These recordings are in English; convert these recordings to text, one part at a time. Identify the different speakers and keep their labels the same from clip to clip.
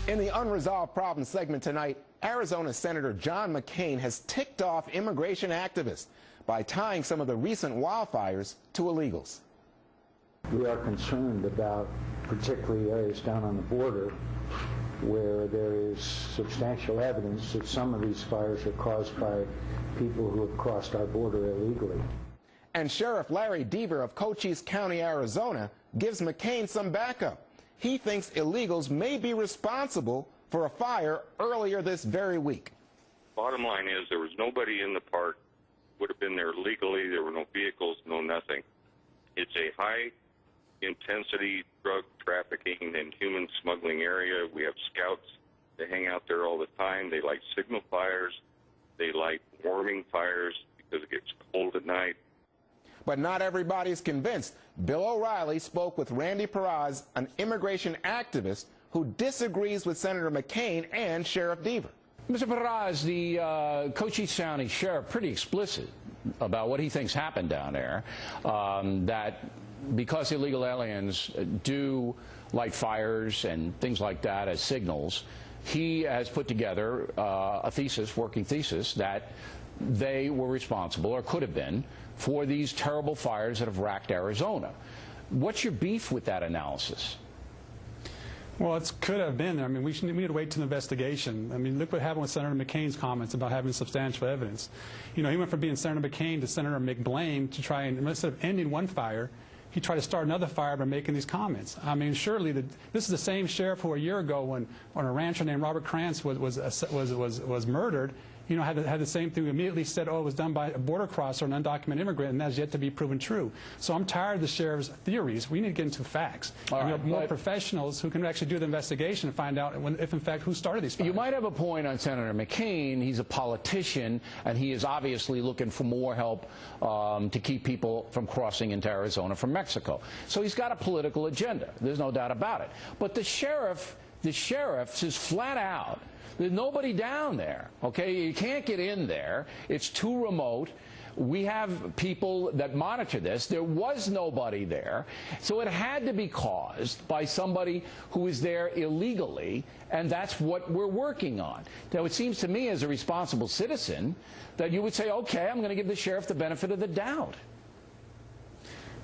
Speaker 1: In the Unresolved Problems segment tonight, Arizona Senator John McCain has ticked off immigration activists by tying some of the recent wildfires to illegals.
Speaker 2: We are concerned about particularly areas down on the border where there is substantial evidence that some of these fires are caused by people who have crossed our border illegally.
Speaker 1: And Sheriff Larry Deaver of Cochise County, Arizona, gives McCain some backup. He thinks illegals may be responsible for a fire earlier this very week.
Speaker 3: Bottom line is there was nobody in the park, would have been there legally. There were no vehicles, no nothing. It's a high-intensity drug trafficking and human smuggling area. We have scouts. They hang out there all the time. They light signal fires. They light warming fires because it gets cold at night.
Speaker 1: But not everybody's convinced. Bill O'Reilly spoke with Randy Perez, an immigration activist who disagrees with Senator McCain and Sheriff Deaver.
Speaker 4: Mr. Perez, the Cochise County Sheriff, pretty explicit about what he thinks happened down there, that because illegal aliens do light fires and things like that as signals, he has put together a thesis, working thesis, that they were responsible, or could have been, for these terrible fires that have racked Arizona. What's your beef with that analysis?
Speaker 5: Well, it could have been. I mean, we need to wait to the investigation. I mean, look what happened with Senator McCain's comments about having substantial evidence. You know, he went from being Senator McCain to Senator McBlame to try and, instead of ending one fire, he tried to start another fire by making these comments. I mean, surely this is the same sheriff who a year ago, when a rancher named Robert Krantz was murdered, you know, had the same thing. We immediately said, oh, it was done by a border crosser, an undocumented immigrant, and that's yet to be proven true. So I'm tired of the sheriff's theories. We need to get into facts. We have more professionals who can actually do the investigation and find out if, in fact, who started these fires.
Speaker 4: You might have a point on Senator McCain. He's a politician, and he is obviously looking for more help to keep people from crossing into Arizona from Mexico. So he's got a political agenda. There's no doubt about it. But the sheriff says flat out, there's nobody down there, okay? You can't get in there. It's too remote. We have people that monitor this. There was nobody there. So it had to be caused by somebody who is there illegally, and that's what we're working on. Now, it seems to me, as a responsible citizen, that you would say, okay, I'm going to give the sheriff the benefit of the doubt.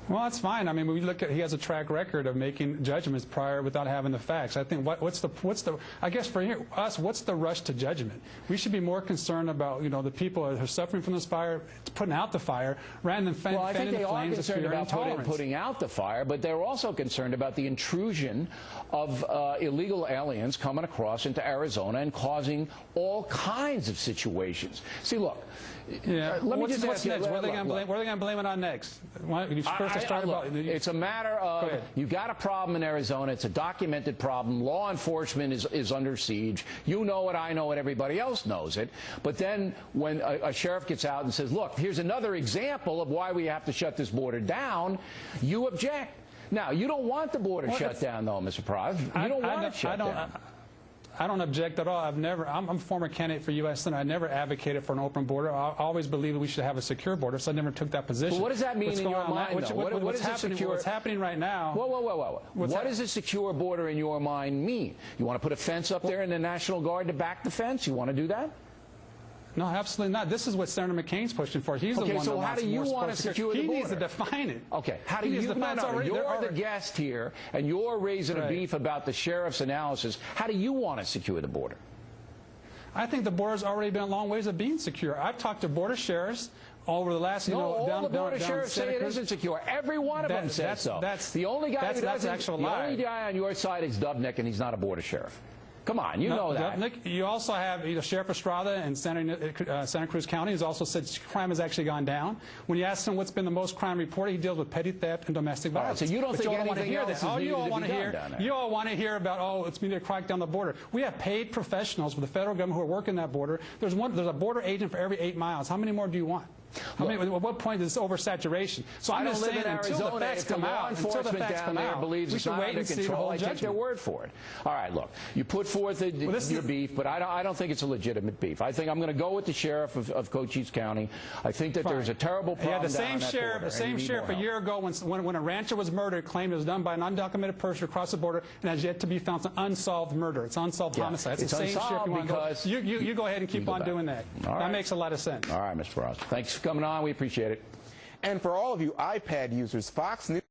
Speaker 5: Well, that's fine. I mean, we look at, he has a track record of making judgments prior without having the facts. I think I guess for us, what's the rush to judgment? We should be more concerned about, you know, the people who are suffering from this fire, putting out the fire, rather than fanning the flames of fear and intolerance.
Speaker 4: Putting out the fire, but they're also concerned about the intrusion of illegal aliens coming across into Arizona and causing all kinds of situations. See, look.
Speaker 5: Yeah. Let me just ask you, what are they going to blame it on next?
Speaker 4: It's a matter of, you've got a problem in Arizona. It's a documented problem. Law enforcement is under siege. You know it, I know it, everybody else knows it. But then when a sheriff gets out and says, look, here's another example of why we have to shut this border down, you object. Now, you don't want the border shut down, though, Mr. Perez. You don't want it shut down.
Speaker 5: I don't object at all. I'm a former candidate for U.S. Senate. I never advocated for an open border. I always believed we should have a secure border, so I never took that position.
Speaker 4: But what does that mean in your mind, though?
Speaker 5: What's happening right now?
Speaker 4: Whoa. What does a secure border in your mind mean? You want to put a fence up there and the National Guard to back the fence? You want to do that?
Speaker 5: No, absolutely not. This is what Senator McCain's pushing for. He's the one
Speaker 4: so how do you want to secure the border?
Speaker 5: He needs to define it.
Speaker 4: Okay, how do you define it? You're the guest here, and you're raising a beef about the sheriff's analysis. How do you want to secure the border?
Speaker 5: I think the border's already been a long ways of being secure. I've talked to border sheriffs over the last,
Speaker 4: all the border sheriffs say it isn't secure. Every one of them says so. The only guy on your side is Dubnik, and he's not a border sheriff. Come on, you know that.
Speaker 5: Nick, you also have Sheriff Estrada in Santa Cruz County has also said crime has actually gone down. When you ask him what's been the most crime reported, he deals with petty theft and domestic violence.
Speaker 4: So you don't think anything else is needed to be done down there?
Speaker 5: You all want to hear about, oh, it's needed to crack down the border. We have paid professionals for the federal government who are working that border. There's a border agent for every 8 miles. How many more do you want? I mean, at what point is this oversaturation? So I'm just saying, until the facts come out,
Speaker 4: believes
Speaker 5: we
Speaker 4: it's
Speaker 5: should
Speaker 4: not
Speaker 5: wait
Speaker 4: under
Speaker 5: and see the
Speaker 4: control.
Speaker 5: whole
Speaker 4: I take their
Speaker 5: judgment.
Speaker 4: word for it. All right, look, you put forth your beef, but I don't think it's a legitimate beef. I think I'm going to go with the sheriff of Cochise County. I think that there's a terrible problem.
Speaker 5: Yeah, the same sheriff a year ago when a rancher was murdered claimed it was done by an undocumented person across the border and has yet to be found. It's an unsolved murder. It's unsolved homicide. It's the same sheriff you want to go. You go ahead and keep on doing that. That makes a lot of sense.
Speaker 4: All right, Mr. Frost. Thanks for coming on. We appreciate it.
Speaker 1: And for all of you iPad users, Fox News